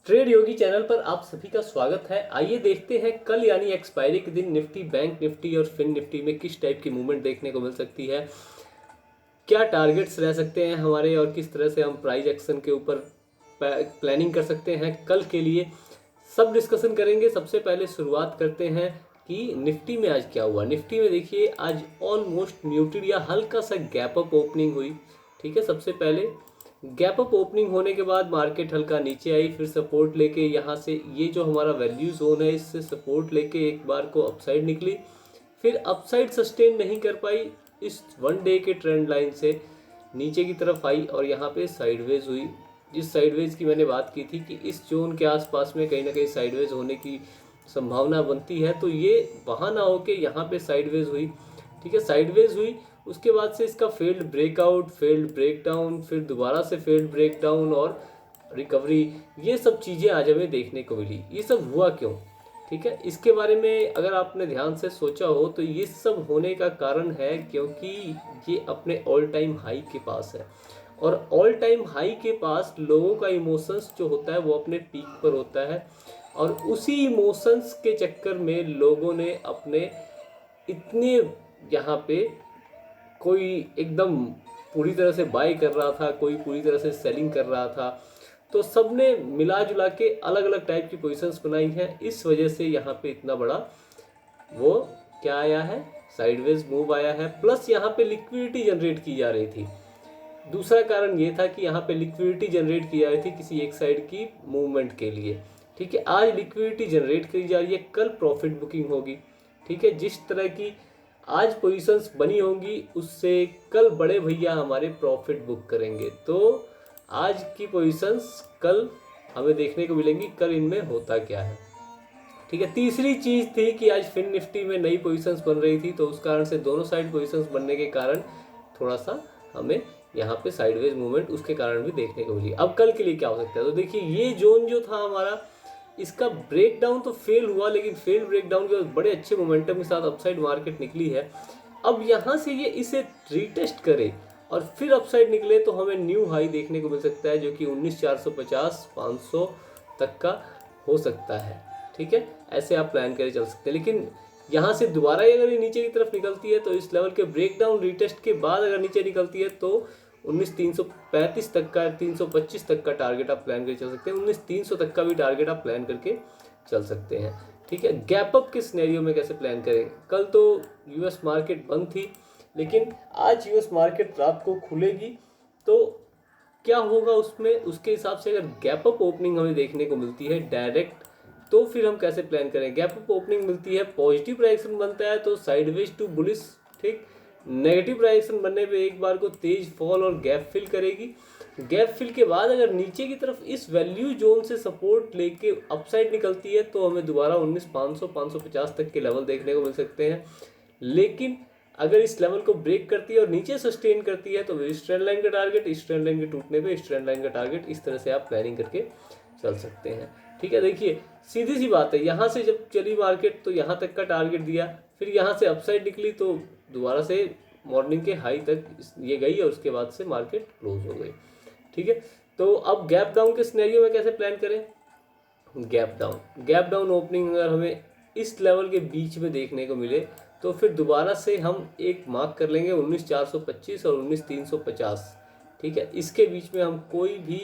Trade योगी channel पर आप सभी का स्वागत है। आइए देखते हैं कल यानी एक्सपायरी के दिन निफ्टी, बैंक निफ्टी और फिन निफ्टी में किस टाइप की मूवमेंट देखने को मिल सकती है, क्या टारगेट्स रह सकते हैं हमारे और किस तरह से हम प्राइस एक्शन के ऊपर प्लानिंग कर सकते हैं कल के लिए, सब डिस्कशन करेंगे। सबसे पहले शुरुआत करते हैं कि निफ्टी में आज क्या हुआ। निफ्टी में देखिए आज ऑलमोस्ट म्यूटेड या हल्का सा गैप अप ओपनिंग हुई। ठीक है, सबसे पहले गैप अप ओपनिंग होने के बाद मार्केट हल्का नीचे आई, फिर सपोर्ट लेके यहाँ से ये जो हमारा वैल्यू जोन है इससे सपोर्ट लेके एक बार को अपसाइड निकली, फिर अपसाइड सस्टेन नहीं कर पाई, इस वन डे के ट्रेंड लाइन से नीचे की तरफ आई और यहाँ पे साइडवेज हुई। जिस साइडवेज की मैंने बात की थी कि इस जोन के आसपास में कहीं ना कहीं साइडवेज होने की संभावना बनती है, तो ये वहाँ ना होके यहाँ पे साइडवेज हुई। ठीक है, साइडवेज हुई, उसके बाद से इसका फेल्ड ब्रेकआउट, फेल्ड ब्रेकडाउन, फिर दोबारा से फेल्ड ब्रेकडाउन और रिकवरी, ये सब चीज़ें आज हमें देखने को मिली। ये सब हुआ क्यों? ठीक है, इसके बारे में अगर आपने ध्यान से सोचा हो तो ये सब होने का कारण है क्योंकि ये अपने ऑल टाइम हाई के पास है और ऑल टाइम हाई के पास लोगों का इमोशंस जो होता है वो अपने पीक पर होता है और उसी इमोशंस के चक्कर में लोगों ने अपने इतने यहाँ पे कोई एकदम पूरी तरह से बाय कर रहा था, कोई पूरी तरह से सेलिंग कर रहा था, तो सबने मिला जुला के अलग अलग टाइप की पोजीशंस बनाई हैं। इस वजह से यहाँ पे इतना बड़ा वो क्या आया है, साइडवेज मूव आया है। प्लस यहाँ पे लिक्विडिटी जनरेट की जा रही थी। दूसरा कारण ये था कि यहाँ पे लिक्विडिटी जनरेट की जा रही थी किसी एक साइड की मूवमेंट के लिए। ठीक है, आज लिक्विडिटी जनरेट की जा रही है, कल प्रॉफिट बुकिंग होगी। ठीक है, जिस तरह की आज पोजीशंस बनी होंगी उससे कल बड़े भैया हमारे प्रॉफिट बुक करेंगे, तो आज की पोजीशंस कल हमें देखने को मिलेंगी, कल इनमें होता क्या है। ठीक है, तीसरी चीज़ थी कि आज फिन निफ्टी में नई पोजीशंस बन रही थी, तो उस कारण से दोनों साइड पोजीशंस बनने के कारण थोड़ा सा हमें यहाँ पे साइडवेज मूवमेंट उसके कारण भी देखने को मिली। अब कल के लिए क्या हो सकता है, तो देखिए ये जोन जो था हमारा, इसका ब्रेकडाउन तो फेल हुआ, लेकिन फेल ब्रेकडाउन के बाद बड़े अच्छे मोमेंटम के साथ अपसाइड मार्केट निकली है। अब यहाँ से ये इसे रीटेस्ट करे और फिर अपसाइड निकले तो हमें न्यू हाई देखने को मिल सकता है जो कि 19,450 500 तक का हो सकता है। ठीक है, ऐसे आप प्लान करके चल सकते हैं। लेकिन यहाँ से दोबारा अगर ये नीचे की तरफ निकलती है तो इस लेवल के ब्रेकडाउन रीटेस्ट के बाद अगर नीचे निकलती है तो 19,335 तक का, 325 तक का टारगेट आप प्लान करके चल सकते हैं। 19,300 तक का भी टारगेट आप प्लान करके चल सकते हैं। ठीक है, गैप अप के सिनेरियो में कैसे प्लान करें? कल तो यूएस मार्केट बंद थी, लेकिन आज यूएस मार्केट रात को खुलेगी, तो क्या होगा उसमें, उसके हिसाब से अगर गैप अप ओपनिंग हमें देखने को मिलती है डायरेक्ट, तो फिर हम कैसे प्लान करें? गैप अप ओपनिंग मिलती है, पॉजिटिव प्राइसेशन बनता है तो साइडवेज टू बुलिश। ठीक, नेगेटिव प्राइसेशन बनने पे एक बार को तेज फॉल और गैप फिल करेगी। गैप फिल के बाद अगर नीचे की तरफ इस वैल्यू जोन से सपोर्ट लेके अपसाइड निकलती है तो हमें दोबारा 19,500 550 तक के लेवल देखने को मिल सकते हैं। लेकिन अगर इस लेवल को ब्रेक करती है और नीचे सस्टेन करती है तो इस ट्रेंड लाइन का टारगेट, इस ट्रेंड लाइन के टूटने पे इस ट्रेंड लाइन का टारगेट, इस तरह से आप प्लानिंग करके चल सकते हैं। ठीक है, देखिए सीधी सी बात है, यहाँ से जब चली मार्केट तो यहाँ तक का टारगेट दिया, फिर यहाँ से अपसाइड निकली तो दोबारा से मॉर्निंग के हाई तक ये गई और उसके बाद से मार्केट क्लोज हो गई। ठीक है, तो अब गैप डाउन के सिनेरियो में कैसे प्लान करें? गैप डाउन ओपनिंग अगर हमें इस लेवल के बीच में देखने को मिले तो फिर दोबारा से हम एक मार्क कर लेंगे 19,425 और 19,350। ठीक है, इसके बीच में हम कोई भी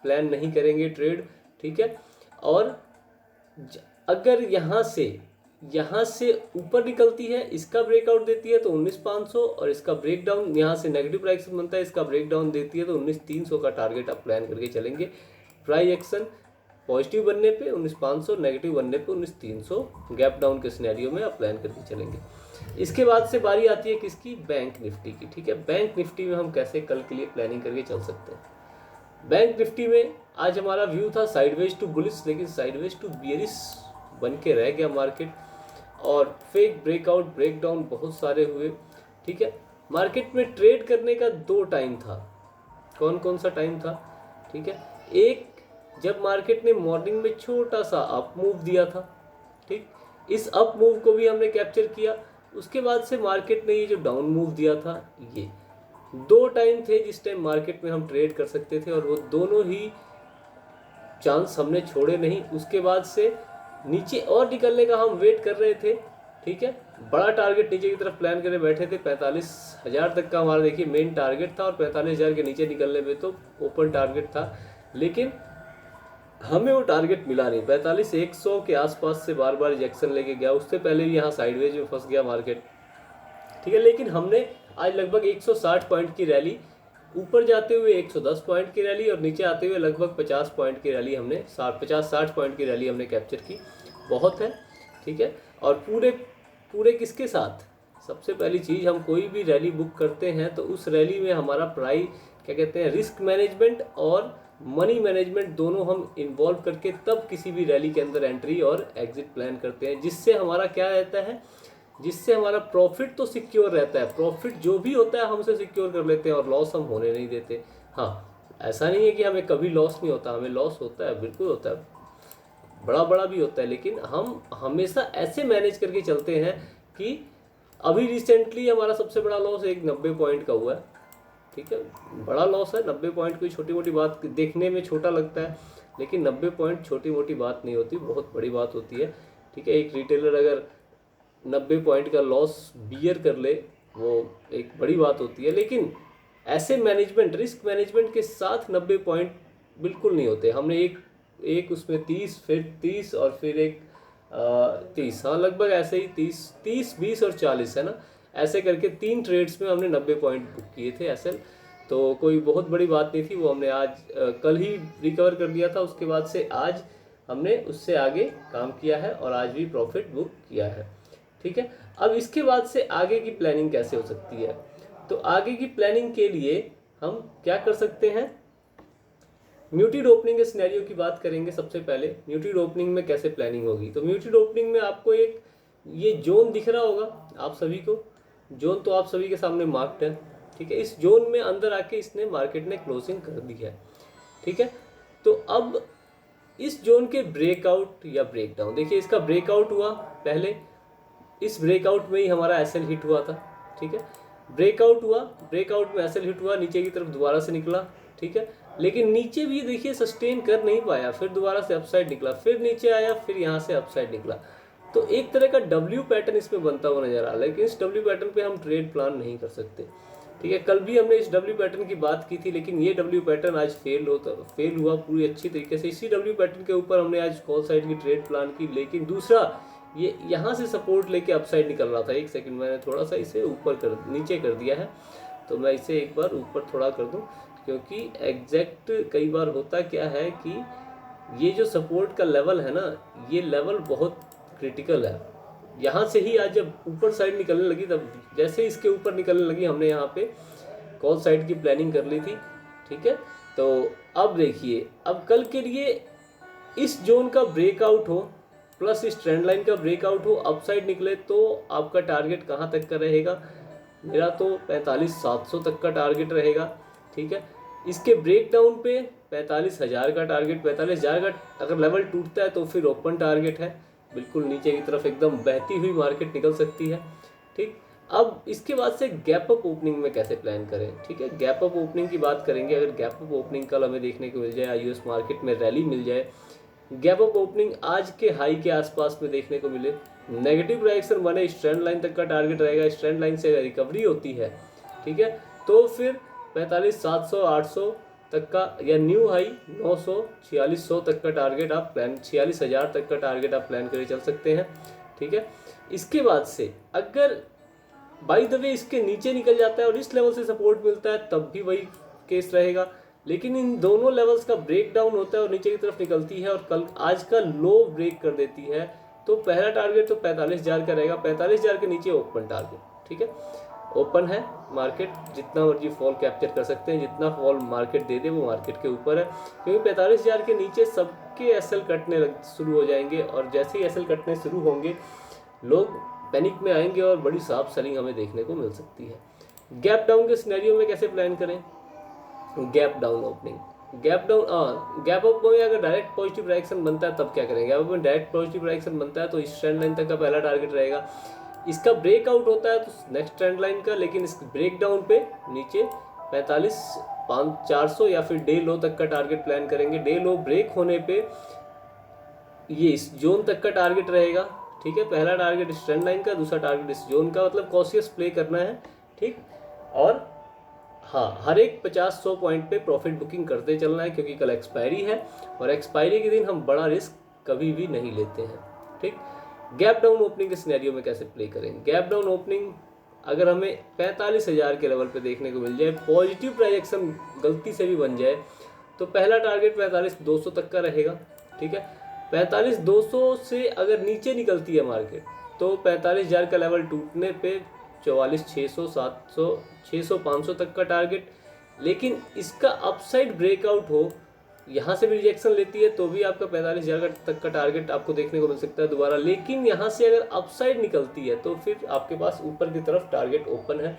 प्लान नहीं करेंगे ट्रेड। ठीक है, और अगर यहाँ से ऊपर निकलती है, इसका ब्रेकआउट देती है तो 19,500 और इसका ब्रेकडाउन यहाँ से नेगेटिव प्राइस बनता है, इसका ब्रेकडाउन देती है तो 19,300 का टारगेट आप प्लान करके चलेंगे। प्राइस एक्शन पॉजिटिव बनने पे 19,500, नेगेटिव बनने पे 19,300 गैप डाउन के सिनेरियो में आप प्लान करके चलेंगे। इसके बाद से बारी आती है किसकी? बैंक निफ्टी की। ठीक है, बैंक निफ्टी में हम कैसे कल के लिए प्लानिंग करके चल सकते हैं? बैंक निफ्टी में आज हमारा व्यू था साइडवेज टू बुलिश, लेकिन साइडवेज टू बियरिश बन के रह गया मार्केट और फेक ब्रेकआउट ब्रेकडाउन बहुत सारे हुए। ठीक है, मार्केट में ट्रेड करने का दो टाइम था। कौन कौन सा टाइम था? ठीक है, एक जब मार्केट ने मॉर्निंग में छोटा सा अप मूव दिया था। ठीक, इस अप मूव को भी हमने कैप्चर किया। उसके बाद से मार्केट ने ये जो डाउन मूव दिया था, ये दो टाइम थे जिस टाइम मार्केट में हम ट्रेड कर सकते थे और वो दोनों ही चांस हमने छोड़े नहीं। उसके बाद से नीचे और निकलने का हम वेट कर रहे थे, ठीक है। बड़ा टारगेट नीचे की तरफ प्लान करे बैठे थे, 45,000 तक का हमारा देखिए मेन टारगेट था, और 45,000 के नीचे निकलने में तो ओपन टारगेट था, लेकिन हमें वो टारगेट मिला नहीं। 45,100 के आसपास से बार बार रिजेक्शन लेके गया, उससे पहले भी यहाँ साइडवेज में फंस गया मार्केट, ठीक है। लेकिन हमने आज लगभग 160 पॉइंट की रैली, ऊपर जाते हुए 110 पॉइंट की रैली और नीचे आते हुए लगभग 50 पॉइंट की रैली हमने 50-60 पॉइंट की रैली हमने कैप्चर की, बहुत है, ठीक है। और पूरे पूरे किसके साथ, सबसे पहली चीज़, हम कोई भी रैली बुक करते हैं तो उस रैली में हमारा क्या कहते हैं, रिस्क मैनेजमेंट और मनी मैनेजमेंट दोनों हम इन्वॉल्व करके तब किसी भी रैली के अंदर एंट्री और एग्जिट प्लान करते हैं, जिससे हमारा क्या रहता है, जिससे हमारा प्रॉफिट तो सिक्योर रहता है, प्रॉफिट जो भी होता है हम उसे सिक्योर कर लेते हैं और लॉस हम होने नहीं देते। हाँ, ऐसा नहीं है कि हमें कभी लॉस नहीं होता, हमें लॉस होता है, बिल्कुल होता है, बड़ा बड़ा भी होता है, लेकिन हम हमेशा ऐसे मैनेज करके चलते हैं कि अभी रिसेंटली हमारा सबसे बड़ा लॉस एक 90 पॉइंट का हुआ है, ठीक है। बड़ा लॉस है, 90 पॉइंट कोई छोटी मोटी बात, देखने में छोटा लगता है, लेकिन 90 पॉइंट छोटी मोटी बात नहीं होती, बहुत बड़ी बात होती है, ठीक है। एक रिटेलर अगर 90 पॉइंट का लॉस बियर कर ले, वो एक बड़ी बात होती है, लेकिन ऐसे मैनेजमेंट, रिस्क मैनेजमेंट के साथ 90 पॉइंट बिल्कुल नहीं होते। हमने एक उसमें 30, फिर 30 और फिर एक 30, हाँ लगभग ऐसे ही 30, 20 और 40 है ना, ऐसे करके 3 ट्रेड्स में हमने 90 पॉइंट बुक किए थे एसएल। तो कोई बहुत बड़ी बात नहीं थी, वो हमने आज कल ही रिकवर कर लिया था। उसके बाद से आज हमने उससे आगे काम किया है और आज भी प्रॉफिट बुक किया है, ठीक है। अब इसके बाद से आगे की प्लानिंग कैसे हो सकती है, तो आगे की प्लानिंग के लिए हम क्या कर सकते हैं, म्यूटेड ओपनिंग के सिनेरियो की बात करेंगे। सबसे पहले म्यूटेड ओपनिंग में कैसे प्लानिंग होगी, तो म्यूटेड ओपनिंग में आपको एक ये जोन दिख रहा होगा आप सभी को, जोन तो आप सभी के सामने मार्क्ड है, ठीक है। इस जोन में अंदर आके इसने मार्केट ने क्लोजिंग कर दी है, ठीक है। तो अब इस जोन के ब्रेकआउट या ब्रेकडाउन, देखिए इसका ब्रेकआउट हुआ पहले, इस ब्रेकआउट में ही हमारा एसएल हिट हुआ था, ठीक है। ब्रेकआउट हुआ, ब्रेकआउट में एसएल हिट हुआ, नीचे की तरफ दोबारा से निकला, ठीक है। लेकिन नीचे भी देखिए सस्टेन कर नहीं पाया, फिर दोबारा से अपसाइड निकला, फिर नीचे आया, फिर यहाँ से अपसाइड निकला। तो एक तरह का डब्ल्यू पैटर्न इसमें बनता हुआ नजर आ रहा है, लेकिन इस डब्ल्यू पैटर्न पे हम ट्रेड प्लान नहीं कर सकते, ठीक है। कल भी हमने इस डब्ल्यू पैटर्न की बात की थी, लेकिन ये डब्ल्यू पैटर्न आज फेल हुआ पूरी अच्छी तरीके से। इसी डब्ल्यू पैटर्न के ऊपर हमने आज कॉल साइड की ट्रेड प्लान की, लेकिन दूसरा ये यहाँ से सपोर्ट लेके अपसाइड निकल रहा था। एक सेकंड, मैंने थोड़ा सा इसे नीचे कर दिया है, तो मैं इसे एक बार ऊपर थोड़ा कर दूं, क्योंकि एग्जैक्ट कई बार होता क्या है कि ये जो सपोर्ट का लेवल है ना, ये लेवल बहुत क्रिटिकल है। यहाँ से ही आज जब ऊपर साइड निकलने लगी, तब जैसे इसके ऊपर निकलने लगी, हमने यहाँ पे कॉल साइड की प्लानिंग कर ली थी, ठीक है। तो अब देखिए, अब कल के लिए इस जोन का ब्रेकआउट हो प्लस इस ट्रेंड लाइन का ब्रेकआउट हो, अपसाइड निकले, तो आपका टारगेट कहाँ तक का रहेगा, मेरा तो 45,700 तक का टारगेट रहेगा, ठीक है। इसके ब्रेक डाउन पे 45,000 का टारगेट, 45,000 का अगर लेवल टूटता है तो फिर ओपन टारगेट है, बिल्कुल नीचे की तरफ एकदम बहती हुई मार्केट निकल सकती है, ठीक। अब इसके बाद से गैप अप ओपनिंग में कैसे प्लान करें, ठीक है। गैप अप ओपनिंग की बात करेंगे। अगर गैप अप ओपनिंग कल हमें देखने को मिल जाए, यूएस मार्केट में रैली मिल जाए, गैप अप ओपनिंग आज के हाई के आसपास में देखने को मिले, नेगेटिव डायरेक्शन बने, इस ट्रेंड लाइन तक का टारगेट रहेगा, इस ट्रेंड लाइन से रिकवरी होती है, ठीक है, तो फिर 45,700 800 तक का या न्यू हाई 900 4600 तक का टारगेट आप प्लान, 46,000 तक का टारगेट आप प्लान करके चल सकते हैं, ठीक है। इसके बाद से अगर बाय द वे इसके नीचे निकल जाता है और इस लेवल से सपोर्ट मिलता है, तब भी वही केस रहेगा। लेकिन इन दोनों लेवल्स का ब्रेक डाउन होता है और नीचे की तरफ निकलती है और कल आज का लो ब्रेक कर देती है, तो पहला टारगेट तो 45,000 का रहेगा, 45,000 के नीचे ओपन टारगेट, ठीक है। ओपन है मार्केट, जितना मर्जी फॉल कैप्चर कर सकते हैं, जितना फॉल मार्केट दे दे वो मार्केट के ऊपर है, क्योंकि 45,000 के नीचे सबके एसएल कटने शुरू हो जाएंगे, और जैसे ही एसएल कटने शुरू होंगे लोग पैनिक में आएंगे और बड़ी साफ सेलिंग हमें देखने को मिल सकती है। गैप डाउन के सिनेरियो में कैसे प्लान करें, gap down opening, gap up में अगर डायरेक्ट पॉजिटिव डायरेक्शन बनता है तब क्या करेंगे। गैप अप में डायरेक्ट पॉजिटिव डायरेक्शन बनता है तो इस ट्रेंड लाइन तक का पहला टारगेट रहेगा, इसका ब्रेकआउट होता है तो नेक्स्ट ट्रेंड लाइन का, लेकिन इस ब्रेक डाउन पे नीचे 400 या फिर डे लो तक का टारगेट प्लान करेंगे। डे लो ब्रेक होने पे ये इस जोन तक का टारगेट रहेगा, ठीक है। पहला टारगेट इस ट्रेंड लाइन का, दूसरा टारगेट इस जोन का, मतलब कॉशियस प्ले करना है, ठीक। और हाँ, हर एक 50-100 पॉइंट पे प्रॉफिट बुकिंग करते चलना है, क्योंकि कल एक्सपायरी है और एक्सपायरी के दिन हम बड़ा रिस्क कभी भी नहीं लेते हैं, ठीक। गैप डाउन ओपनिंग के सिनेरियो में कैसे प्ले करेंगे? गैप डाउन ओपनिंग अगर हमें 45,000 के लेवल पे देखने को मिल जाए, पॉजिटिव प्राइजेक्शन गलती से भी बन जाए, तो पहला टारगेट 45,200 तक का रहेगा, ठीक है। 45,200 से अगर नीचे निकलती है मार्केट, तो 45,000 का लेवल टूटने पे 44,600, 700, 600, 500 तक का टारगेट। लेकिन इसका अपसाइड ब्रेकआउट हो, यहाँ से भी रिजेक्शन लेती है तो भी आपका 45,000 तक का टारगेट आपको देखने को मिल सकता है दोबारा। लेकिन यहाँ से अगर अपसाइड निकलती है तो फिर आपके पास ऊपर की तरफ टारगेट ओपन है,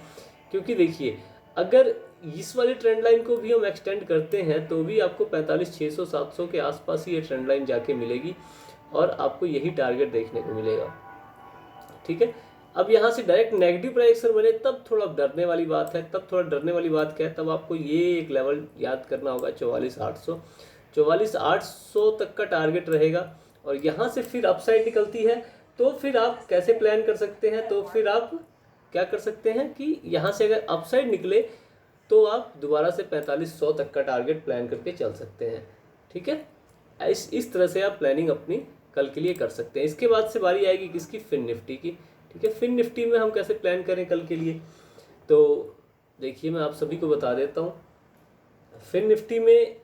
क्योंकि देखिए अगर इस वाली ट्रेंड लाइन को भी हम एक्सटेंड करते हैं तो भी आपको 45,600, 700 के आसपास ही ये ट्रेंड लाइन जाके मिलेगी और आपको यही टारगेट देखने को मिलेगा, ठीक है। अब यहाँ से डायरेक्ट नेगेटिव प्राइजेक्शन बने तब थोड़ा डरने वाली बात है। तब थोड़ा डरने वाली बात क्या है, तब आपको ये एक लेवल याद करना होगा, 44,800। 44,800 तक का टारगेट रहेगा और यहाँ से फिर अपसाइड निकलती है तो फिर आप कैसे प्लान कर सकते हैं? तो फिर आप क्या कर सकते हैं कि यहाँ से अगर अपसाइड निकले तो आप दोबारा से 45,100 तक का टारगेट प्लान करके चल सकते हैं, ठीक है। इस तरह से आप प्लानिंग अपनी कल के लिए कर सकते हैं। इसके बाद से बारी आएगी किसकी? फिन निफ्टी की, ठीक है। फिन निफ्टी में हम कैसे प्लान करें कल के लिए? तो देखिए मैं आप सभी को बता देता हूँ, फिन निफ्टी में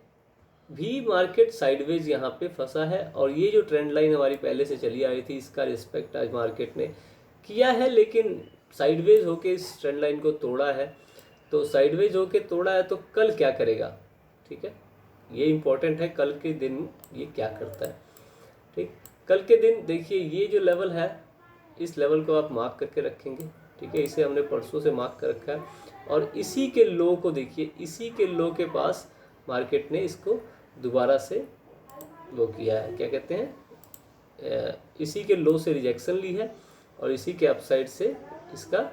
भी मार्केट साइडवेज यहाँ पे फंसा है और ये जो ट्रेंड लाइन हमारी पहले से चली आ रही थी इसका रिस्पेक्ट आज मार्केट ने किया है, लेकिन साइडवेज होके इस ट्रेंड लाइन को तोड़ा है। तो साइडवेज होके तोड़ा है तो कल क्या करेगा, ठीक है, ये इंपॉर्टेंट है। कल के दिन ये क्या करता है, ठीक। कल के दिन देखिए ये जो लेवल है, इस लेवल को आप मार्क करके रखेंगे, ठीक है। इसे हमने परसों से मार्क कर रखा है और इसी के लो को देखिए, इसी के लो के पास मार्केट ने इसको दोबारा से वो किया है, क्या कहते हैं, इसी के लो से रिजेक्शन ली है और इसी के अपसाइड से इसका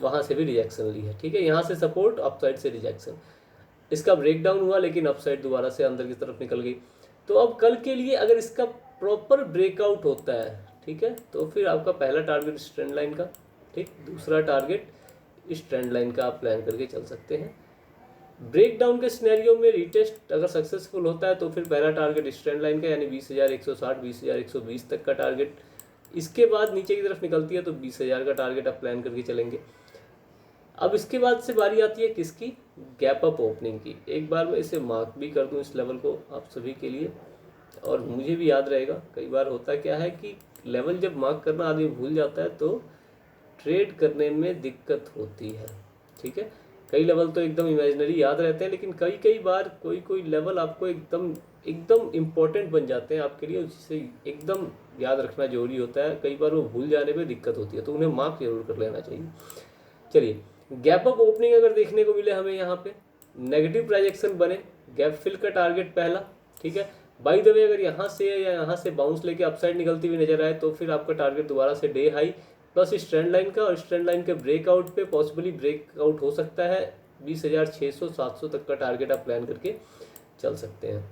वहाँ से भी रिजेक्शन ली है, ठीक है। यहाँ से सपोर्ट, अपसाइड से रिजेक्शन, इसका ब्रेकडाउन हुआ लेकिन अपसाइड दोबारा से अंदर की तरफ निकल गई। तो अब कल के लिए अगर इसका प्रॉपर ब्रेकआउट होता है, ठीक है, तो फिर आपका पहला टारगेट इस ट्रेंड लाइन का, ठीक, दूसरा टारगेट इस ट्रेंड लाइन का आप प्लान करके चल सकते हैं। ब्रेकडाउन के सिनेरियो में रीटेस्ट अगर सक्सेसफुल होता है तो फिर पहला टारगेट इस ट्रेंड लाइन का यानी 20,160, 20,120 तक का टारगेट। इसके बाद नीचे की तरफ निकलती है तो 20,000 का टारगेट आप प्लान करके चलेंगे। अब इसके बाद से बारी आती है किसकी? गैप अप ओपनिंग की। एक बार मैं इसे मार्क भी कर दूं इस लेवल को आप सभी के लिए, और मुझे भी याद रहेगा। कई बार होता क्या है कि लेवल जब मार्क करना आदमी भूल जाता है तो ट्रेड करने में दिक्कत होती है, ठीक है। कई लेवल तो एकदम इमेजिनरी याद रहते हैं, लेकिन कई बार कोई लेवल आपको एकदम इम्पोर्टेंट बन जाते हैं आपके लिए, जिसे एकदम याद रखना जरूरी होता है। कई बार वो भूल जाने में दिक्कत होती है, तो उन्हें मार्क जरूर कर लेना चाहिए। चलिए, गैप अप ओपनिंग अगर देखने को मिले हमें यहाँ पे, नेगेटिव प्राइजेक्शन बने, गैप फिल का टारगेट पहला, ठीक है। बाय द वे अगर यहाँ से या यहाँ से बाउंस लेके अपसाइड निकलती हुई नजर आए तो फिर आपका टारगेट दोबारा से डे हाई प्लस इस ट्रेंड लाइन का, और इस ट्रेंड लाइन के ब्रेकआउट पे पॉसिबली ब्रेकआउट हो सकता है 20,600, 700 तक का टारगेट आप प्लान करके चल सकते हैं।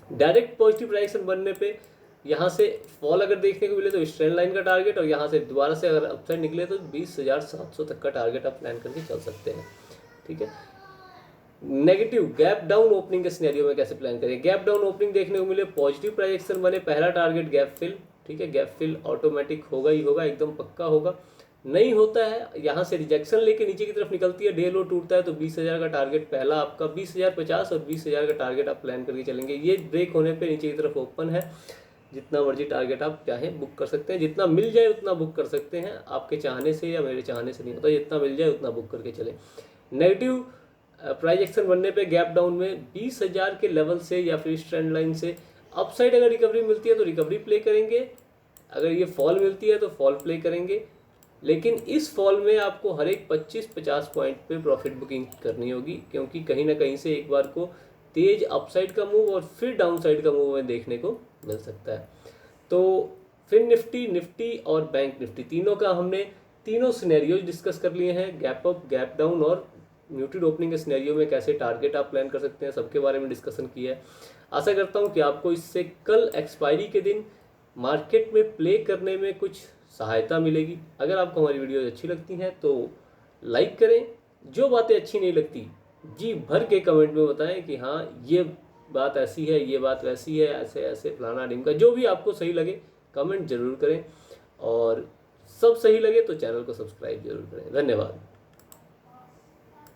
डायरेक्ट पॉजिटिव प्राइजेक्शन बनने पे यहाँ से फॉल अगर देखने को मिले तो इस ट्रेंड लाइन का टारगेट, और यहाँ से दोबारा से अगर अपसाइड निकले तो 20,700 तक का टारगेट आप प्लान करके चल सकते हैं, ठीक है। नेगेटिव गैप डाउन ओपनिंग के सिनेरियो में कैसे प्लान करें? गैप डाउन ओपनिंग देखने को मिले, पॉजिटिव प्राइजेक्शन बने, पहला टारगेट गैप फिल, ठीक है। गैप फिल ऑटोमेटिक होगा ही होगा, एकदम पक्का होगा। नहीं होता है, यहाँ से रिजेक्शन लेके नीचे की तरफ निकलती है, डे लो टूटता है तो 20,000 का टारगेट पहला आपका, 20,050 और 20,000 का टारगेट आप प्लान करके चलेंगे। ये ब्रेक होने पे नीचे की तरफ ओपन है, जितना मर्जी टारगेट आप चाहें बुक कर सकते हैं, जितना मिल जाए उतना बुक कर सकते हैं। आपके चाहने से या मेरे चाहने से नहीं होता, जितना मिल जाए उतना बुक करके चलें। नेगेटिव प्राइजेक्शन बनने पे गैप डाउन में 20,000 के लेवल से या फिर इस ट्रेंड लाइन से अपसाइड अगर रिकवरी मिलती है तो रिकवरी प्ले करेंगे, अगर ये फॉल मिलती है तो फॉल प्ले करेंगे। लेकिन इस फॉल में आपको हर एक 25-50 पॉइंट पे प्रॉफिट बुकिंग करनी होगी, क्योंकि कहीं ना कहीं से एक बार को तेज अपसाइड का मूव और फिर डाउन साइड का मूव में देखने को मिल सकता है। तो फिन निफ्टी, निफ्टी और बैंक निफ्टी तीनों का हमने तीनों सिनेरियोज डिस्कस कर लिए हैं, गैप अप, गैप डाउन और म्यूटेड ओपनिंग के सिनेरियो में कैसे टारगेट आप प्लान कर सकते हैं, सबके बारे में डिस्कशन किया है। आशा करता हूँ कि आपको इससे कल एक्सपायरी के दिन मार्केट में प्ले करने में कुछ सहायता मिलेगी। अगर आपको हमारी वीडियोज अच्छी लगती हैं तो लाइक करें, जो बातें अच्छी नहीं लगती जी भर के कमेंट में बताएं कि हाँ ये बात ऐसी है, ये बात वैसी है, ऐसे ऐसे फलाना ढिमका, जो भी आपको सही लगे कमेंट जरूर करें, और सब सही लगे तो चैनल को सब्सक्राइब जरूर करें। धन्यवाद।